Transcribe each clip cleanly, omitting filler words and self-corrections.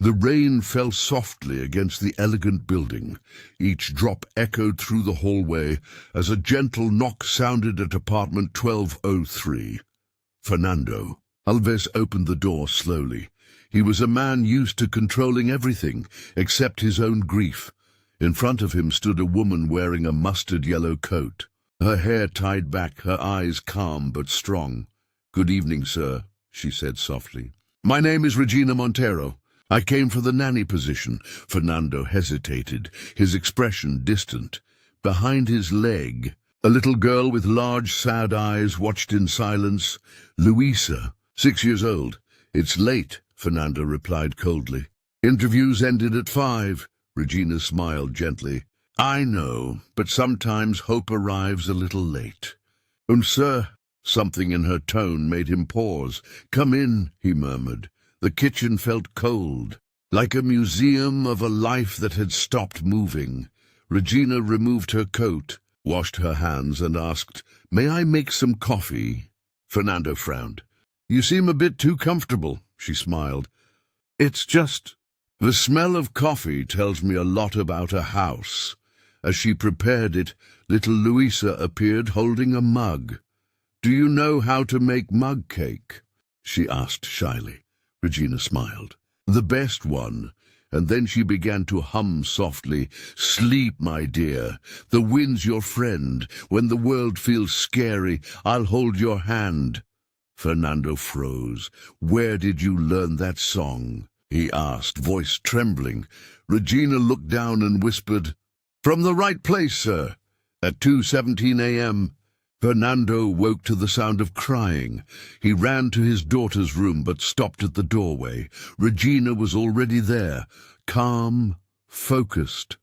The rain fell softly against the elegant building. Each drop echoed through the hallway as a gentle knock sounded at apartment 1203. Fernando. Alves opened the door slowly. He was a man used to controlling everything except his own grief. In front of him stood a woman wearing a mustard-yellow coat. Her hair tied back, her eyes calm but strong. "Good evening, sir," she said softly. "My name is Regina Montero. I came for the nanny position." Fernando hesitated, his expression distant. Behind his leg, a little girl with large, sad eyes watched in silence. "Luisa, 6 years old." "It's late," Fernando replied coldly. "Interviews ended at 5. Regina smiled gently. "I know, but sometimes hope arrives a little late." Sir," something in her tone made him pause. "Come in," he murmured. The kitchen felt cold, like a museum of a life that had stopped moving. Regina removed her coat, washed her hands, and asked, "May I make some coffee?" Fernando frowned. "You seem a bit too comfortable," she smiled. "It's just—" "The smell of coffee tells me a lot about a house." As she prepared it, little Luisa appeared holding a mug. "Do you know how to make mug cake?" she asked shyly. Regina smiled. "The best one." And then she began to hum softly, "Sleep, my dear. The wind's your friend. When the world feels scary, I'll hold your hand." Fernando froze. "Where did you learn that song?" he asked, voice trembling. Regina looked down and whispered, "From the right place, sir." At 2:17 a.m., Fernando woke to the sound of crying. He ran to his daughter's room but stopped at the doorway. Regina was already there, calm, focused.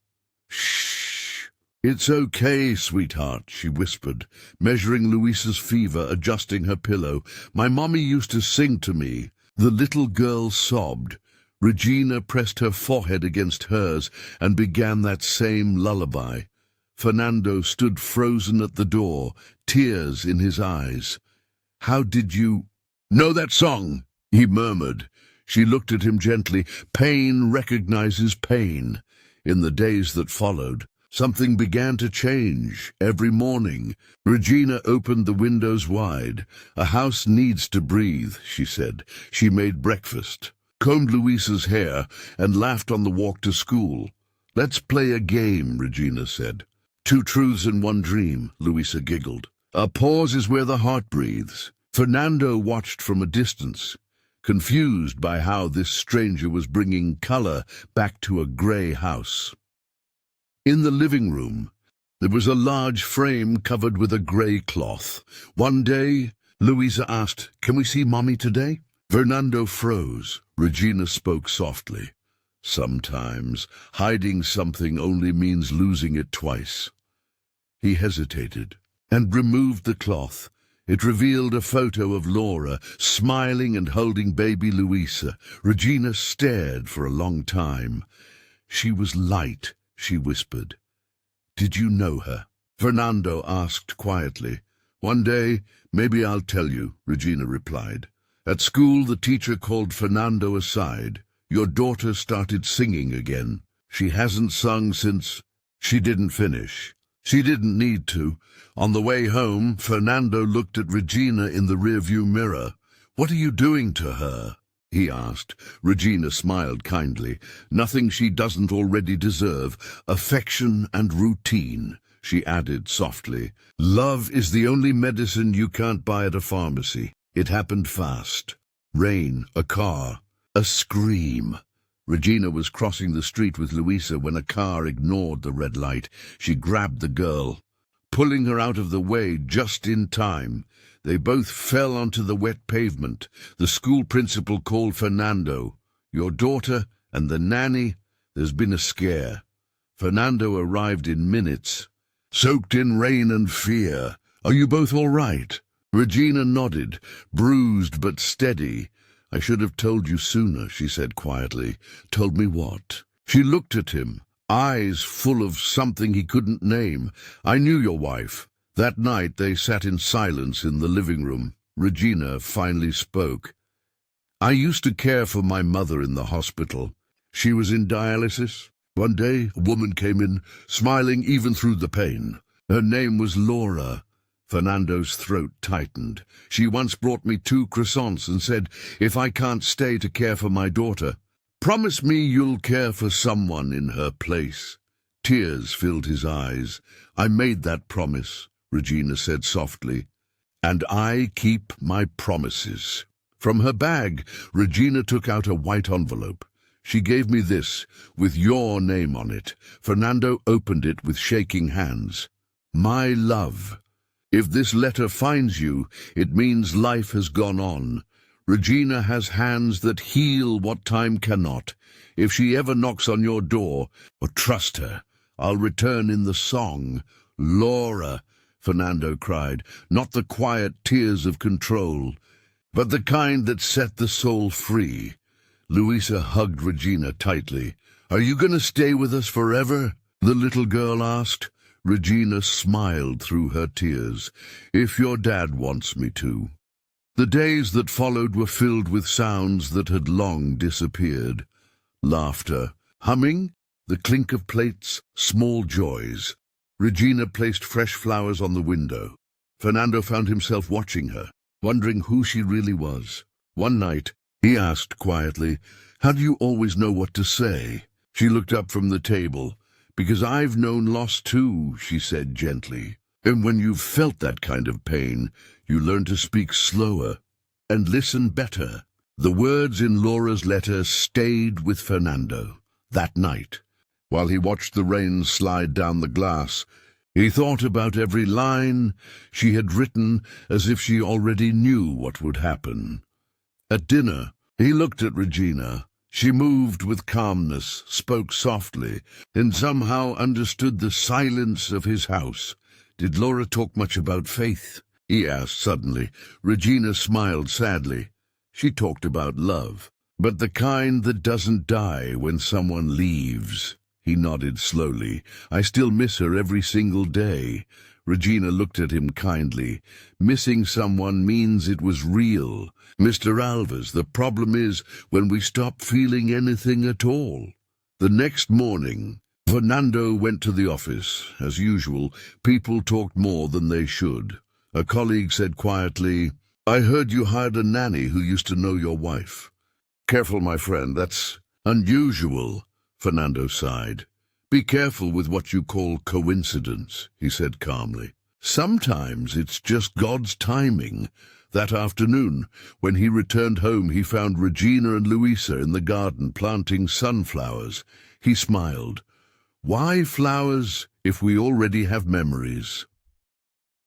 "Shh. It's okay, sweetheart," she whispered, measuring Luisa's fever, adjusting her pillow. "My mommy used to sing to me." The little girl sobbed. Regina pressed her forehead against hers and began that same lullaby. Fernando stood frozen at the door, tears in his eyes. "How did you know that song?" he murmured. She looked at him gently. Pain recognizes pain. In the days that followed, something began to change. Every morning, Regina opened the windows wide. "A house needs to breathe," she said. She made breakfast, combed Luisa's hair, and laughed on the walk to school. "Let's play a game," Regina said. "Two truths and one dream," Luisa giggled. "A pause is where the heart breathes." Fernando watched from a distance, confused by how this stranger was bringing color back to a gray house. In the living room, there was a large frame covered with a gray cloth. One day, Luisa asked, "Can we see Mommy today?" Fernando froze. Regina spoke softly. "Sometimes hiding something only means losing it twice." He hesitated and removed the cloth. It revealed a photo of Laura, smiling and holding baby Luisa. Regina stared for a long time. "She was light," she whispered. "Did you know her?" Fernando asked quietly. "One day, maybe I'll tell you," Regina replied. At school, the teacher called Fernando aside. "Your daughter started singing again. She hasn't sung since—" She didn't finish. She didn't need to. On the way home, Fernando looked at Regina in the rearview mirror. "What are you doing to her?" he asked. Regina smiled kindly. "Nothing she doesn't already deserve. Affection and routine," she added softly. "Love is the only medicine you can't buy at a pharmacy." It happened fast. Rain, a car, a scream. Regina was crossing the street with Luisa when a car ignored the red light. She grabbed the girl, pulling her out of the way just in time. They both fell onto the wet pavement. The school principal called Fernando. "Your daughter and the nanny, there's been a scare." Fernando arrived in minutes, soaked in rain and fear. "Are you both all right?" Regina nodded, bruised but steady. "I should have told you sooner," she said quietly. "Told me what?" She looked at him, eyes full of something he couldn't name. "I knew your wife." That night they sat in silence in the living room. Regina finally spoke. "I used to care for my mother in the hospital. She was in dialysis. One day, a woman came in, smiling even through the pain. Her name was Laura. Fernando's throat tightened. She once brought me 2 croissants and said, if I can't stay to care for my daughter, promise me you'll care for someone in her place. Tears filled his eyes. I made that promise, Regina said softly, and I keep my promises. From her bag, Regina took out a white envelope. She gave me this, with your name on it. Fernando opened it with shaking hands. My love. If this letter finds you, it means life has gone on. Regina has hands that heal what time cannot. If she ever knocks on your door, or trust her, I'll return in the song. Laura, Fernando cried, not the quiet tears of control, but the kind that set the soul free. Luisa hugged Regina tightly. Are you going to stay with us forever? The little girl asked. Regina smiled through her tears. If your dad wants me to. The days that followed were filled with sounds that had long disappeared. Laughter, humming, the clink of plates, small joys. Regina placed fresh flowers on the window. Fernando found himself watching her, wondering who she really was. One night, he asked quietly, how do you always know what to say? She looked up from the table. Because I've known loss too, she said gently. And when you've felt that kind of pain, you learn to speak slower and listen better. The words in Laura's letter stayed with Fernando. That night, while he watched the rain slide down the glass, he thought about every line she had written as if she already knew what would happen. At dinner, he looked at Regina. She moved with calmness, spoke softly, and somehow understood the silence of his house. Did Laura talk much about faith? He asked suddenly. Regina smiled sadly. She talked about love, but the kind that doesn't die when someone leaves. He nodded slowly. I still miss her every single day. Regina looked at him kindly. Missing someone means it was real. Mr. Alves, the problem is when we stop feeling anything at all. The next morning, Fernando went to the office. As usual, people talked more than they should. A colleague said quietly, I heard you hired a nanny who used to know your wife. Careful, my friend, that's unusual, Fernando sighed. Be careful with what you call coincidence, he said calmly. Sometimes it's just God's timing. That afternoon, when he returned home, he found Regina and Luisa in the garden planting sunflowers. He smiled. Why flowers if we already have memories?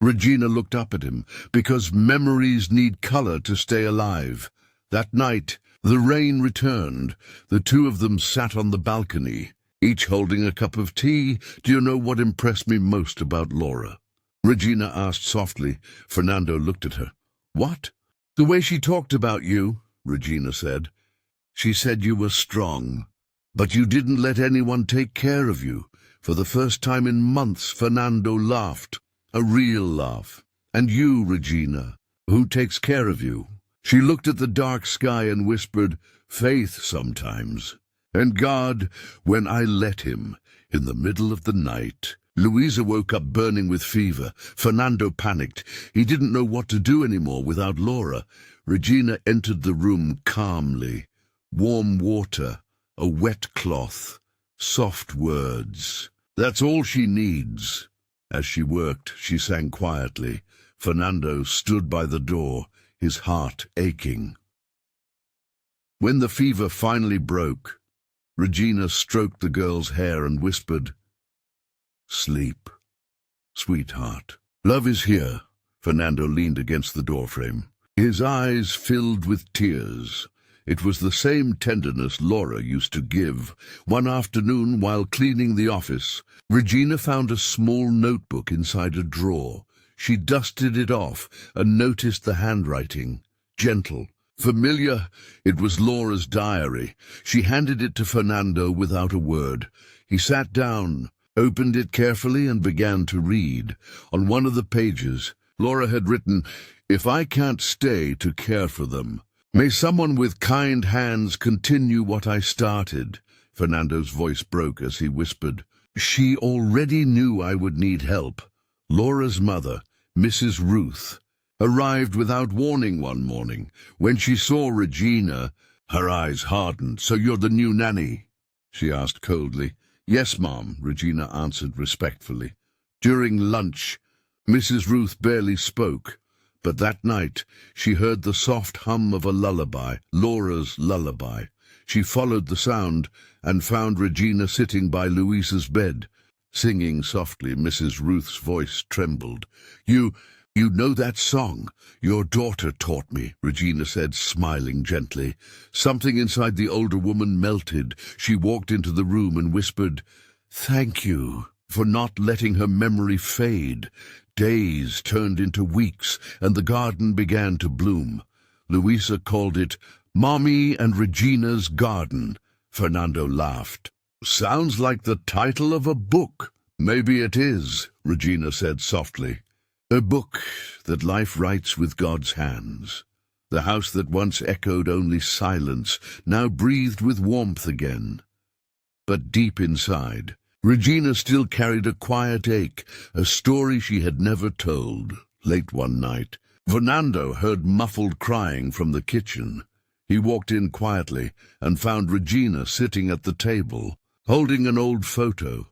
Regina looked up at him, because memories need color to stay alive. That night, the rain returned. The two of them sat on the balcony, each holding a cup of tea. Do you know what impressed me most about Laura? Regina asked softly. Fernando looked at her. What? The way she talked about you, Regina said. She said you were strong, but you didn't let anyone take care of you. For the first time in months, Fernando laughed. A real laugh. And you, Regina, who takes care of you? She looked at the dark sky and whispered, faith sometimes. And God, when I let him, in the middle of the night. Luisa woke up burning with fever. Fernando panicked. He didn't know what to do anymore without Laura. Regina entered the room calmly. Warm water, a wet cloth, soft words. That's all she needs. As she worked, she sang quietly. Fernando stood by the door, his heart aching. When the fever finally broke, Regina stroked the girl's hair and whispered, Sleep, sweetheart. Love is here. Fernando leaned against the doorframe. His eyes filled with tears. It was the same tenderness Laura used to give. One afternoon, while cleaning the office, Regina found a small notebook inside a drawer. She dusted it off and noticed the handwriting. Gentle, familiar. It was Laura's diary. She handed it to Fernando without a word. He sat down, opened it carefully, and began to read. On one of the pages, Laura had written, If I can't stay to care for them, May someone with kind hands continue what I started. Fernando's voice broke as he whispered. She already knew I would need help. Laura's mother, Mrs. Ruth, arrived without warning one morning. When she saw Regina, her eyes hardened. So you're the new nanny? She asked coldly. Yes, Mom, Regina answered respectfully. During lunch, Mrs. Ruth barely spoke, but that night she heard the soft hum of a lullaby, Laura's lullaby. She followed the sound and found Regina sitting by Louisa's bed, singing softly. Mrs. Ruth's voice trembled. You know that song? Your daughter taught me, Regina said, smiling gently. Something inside the older woman melted. She walked into the room and whispered, Thank you for not letting her memory fade. Days turned into weeks, and the garden began to bloom. Louisa called it Mommy and Regina's Garden. Fernando laughed. Sounds like the title of a book. Maybe it is, Regina said softly. A book that life writes with God's hands. The house that once echoed only silence now breathed with warmth again. But deep inside, Regina still carried a quiet ache, a story she had never told. Late one night, Fernando heard muffled crying from the kitchen. He walked in quietly and found Regina sitting at the table, holding an old photo.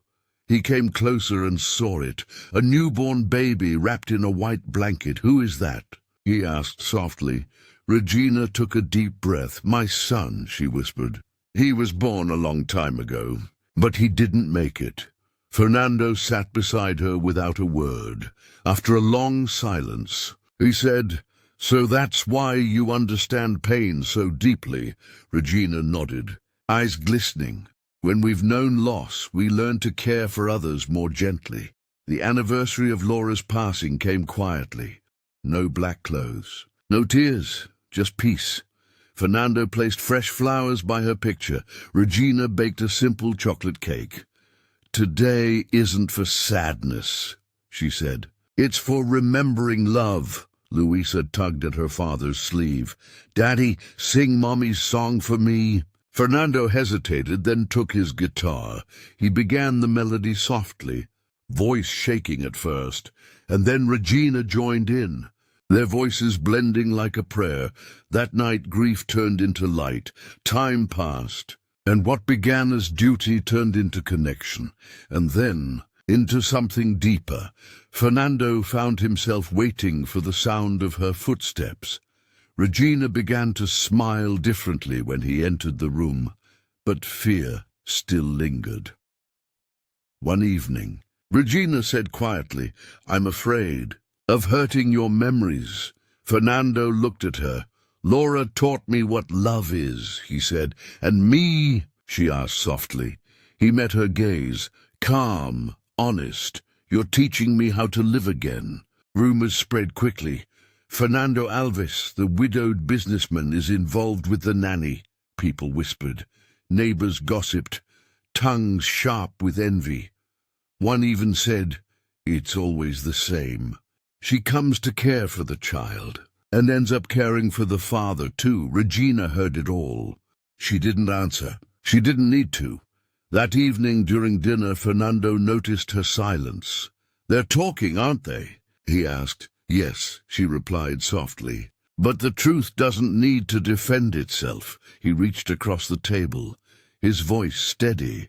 He came closer and saw it, a newborn baby wrapped in a white blanket. Who is that? He asked softly. Regina took a deep breath. My son, she whispered. He was born a long time ago, but he didn't make it. Fernando sat beside her without a word. After a long silence, he said, So that's why you understand pain so deeply. Regina nodded, eyes glistening. When we've known loss, we learn to care for others more gently. The anniversary of Laura's passing came quietly. No black clothes, no tears, just peace. Fernando placed fresh flowers by her picture. Regina baked a simple chocolate cake. Today isn't for sadness, she said. It's for remembering love. Louisa tugged at her father's sleeve. Daddy, sing Mommy's song for me. Fernando hesitated, then took his guitar. He began the melody softly, voice shaking at first, and then Regina joined in, their voices blending like a prayer. That night grief turned into light. Time passed, and what began as duty turned into connection, and then into something deeper. Fernando found himself waiting for the sound of her footsteps. Regina began to smile differently when he entered the room, but fear still lingered. One evening, Regina said quietly, I'm afraid of hurting your memories. Fernando looked at her. Laura taught me what love is, he said. And me? She asked softly. He met her gaze, calm, honest. You're teaching me how to live again. Rumors spread quickly. Fernando Alves, the widowed businessman, is involved with the nanny, people whispered. Neighbors gossiped, tongues sharp with envy. One even said, It's always the same. She comes to care for the child, and ends up caring for the father too. Regina heard it all. She didn't answer. She didn't need to. That evening during dinner, Fernando noticed her silence. They're talking, aren't they? He asked. Yes, she replied softly. But the truth doesn't need to defend itself. He reached across the table, his voice steady.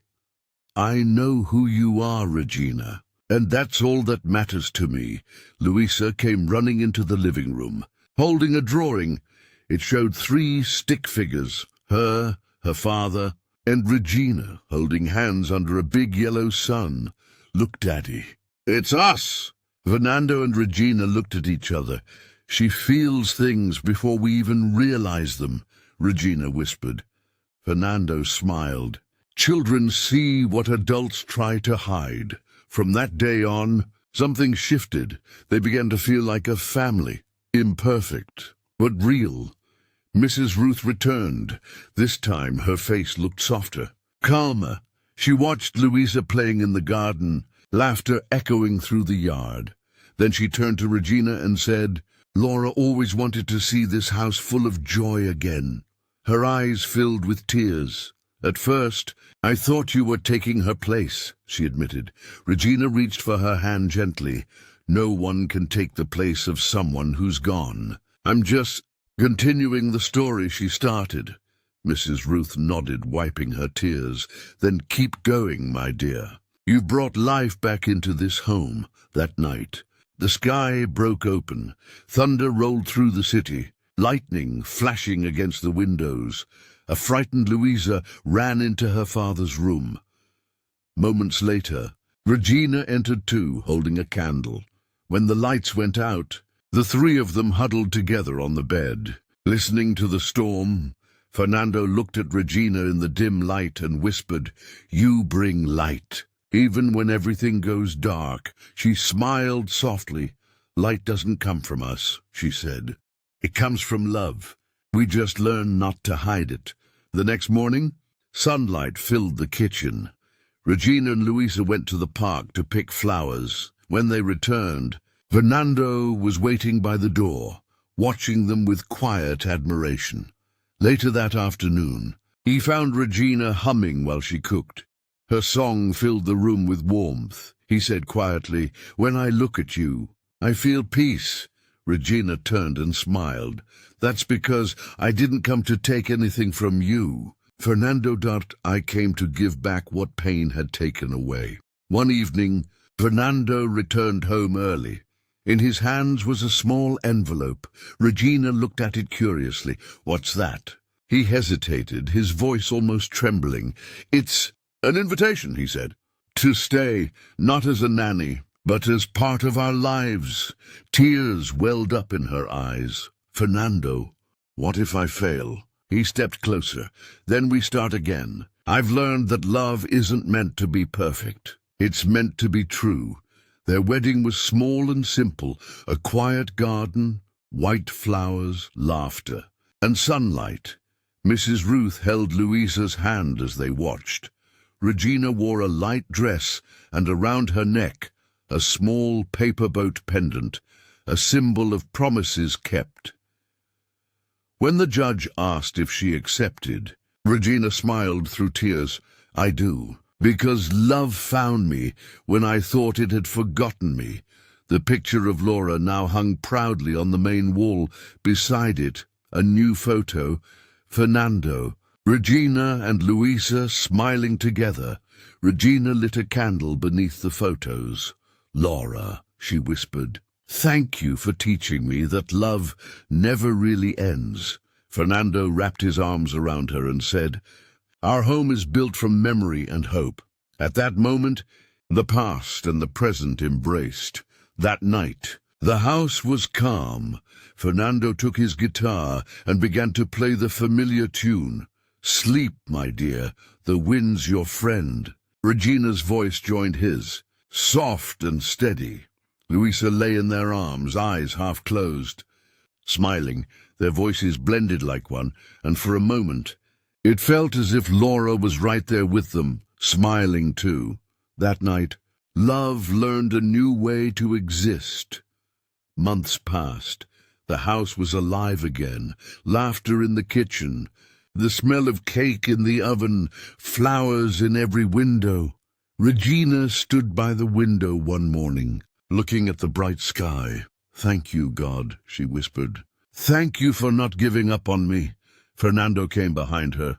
I know who you are, Regina, and that's all that matters to me. Louisa came running into the living room, holding a drawing. It showed 3 stick figures, her father, and Regina, holding hands under a big yellow sun. Look, Daddy, it's us! Fernando and Regina looked at each other. She feels things before we even realize them, Regina whispered. Fernando smiled. Children see what adults try to hide. From that day on, something shifted. They began to feel like a family, imperfect, but real. Mrs. Ruth returned. This time her face looked softer, calmer. She watched Louisa playing in the garden, laughter echoing through the yard. Then she turned to Regina and said, Laura always wanted to see this house full of joy again. Her eyes filled with tears. At first, I thought you were taking her place, she admitted. Regina reached for her hand gently. No one can take the place of someone who's gone. I'm just continuing the story she started. Mrs. Ruth nodded, wiping her tears. Then keep going, my dear. You've brought life back into this home. That night, the sky broke open. Thunder rolled through the city, lightning flashing against the windows. A frightened Louisa ran into her father's room. Moments later, Regina entered too, holding a candle. When the lights went out, the three of them huddled together on the bed. Listening to the storm, Fernando looked at Regina in the dim light and whispered, "You bring light." Even when everything goes dark, she smiled softly. "Light doesn't come from us," she said. "It comes from love. We just learn not to hide it." The next morning, sunlight filled the kitchen. Regina and Louisa went to the park to pick flowers. When they returned, Fernando was waiting by the door, watching them with quiet admiration. Later that afternoon, he found Regina humming while she cooked. Her song filled the room with warmth. He said quietly, "When I look at you, I feel peace." Regina turned and smiled. "That's because I didn't come to take anything from you, Fernando. I came to give back what pain had taken away." One evening, Fernando returned home early. In his hands was a small envelope. Regina looked at it curiously. "What's that?" He hesitated, his voice almost trembling. "It's an invitation," he said. "To stay, not as a nanny, but as part of our lives." Tears welled up in her eyes. "Fernando, what if I fail?" He stepped closer. "Then we start again. I've learned that love isn't meant to be perfect. It's meant to be true." Their wedding was small and simple, a quiet garden, white flowers, laughter, and sunlight. Mrs. Ruth held Louisa's hand as they watched. Regina wore a light dress, and around her neck a small paper boat pendant, a symbol of promises kept. When the judge asked if she accepted, Regina smiled through tears. "I do. Because love found me when I thought it had forgotten me." The picture of Laura now hung proudly on the main wall. Beside it, a new photo, Fernando, Regina and Louisa smiling together. Regina lit a candle beneath the photos. "Laura," she whispered, "thank you for teaching me that love never really ends." Fernando wrapped his arms around her and said, "Our home is built from memory and hope." At that moment, the past and the present embraced. That night, the house was calm. Fernando took his guitar and began to play the familiar tune, "Sleep, my dear, the wind's your friend." Regina's voice joined his, soft and steady. Louisa lay in their arms, eyes half closed. Smiling, their voices blended like one, and for a moment, it felt as if Laura was right there with them, smiling too. That night, love learned a new way to exist. Months passed. The house was alive again. Laughter in the kitchen, the smell of cake in the oven, flowers in every window. Regina stood by the window one morning, looking at the bright sky. "Thank you, God," she whispered. "Thank you for not giving up on me." Fernando came behind her,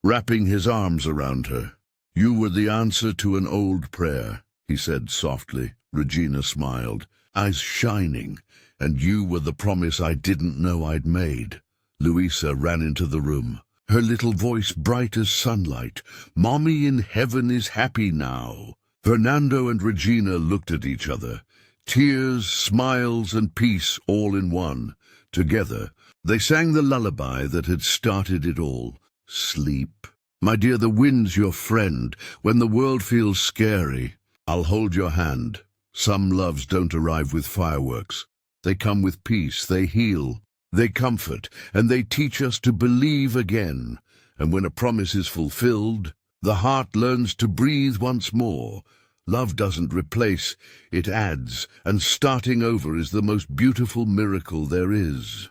wrapping his arms around her. "You were the answer to an old prayer," he said softly. Regina smiled, eyes shining. "And you were the promise I didn't know I'd made." Louisa ran into the room, her little voice bright as sunlight. "Mommy in heaven is happy now." Fernando and Regina looked at each other. Tears, smiles, and peace all in one. Together, they sang the lullaby that had started it all. "Sleep, my dear, the wind's your friend. When the world feels scary, I'll hold your hand." Some loves don't arrive with fireworks. They come with peace, they heal, they comfort, and they teach us to believe again. And when a promise is fulfilled, the heart learns to breathe once more. Love doesn't replace, it adds, and starting over is the most beautiful miracle there is.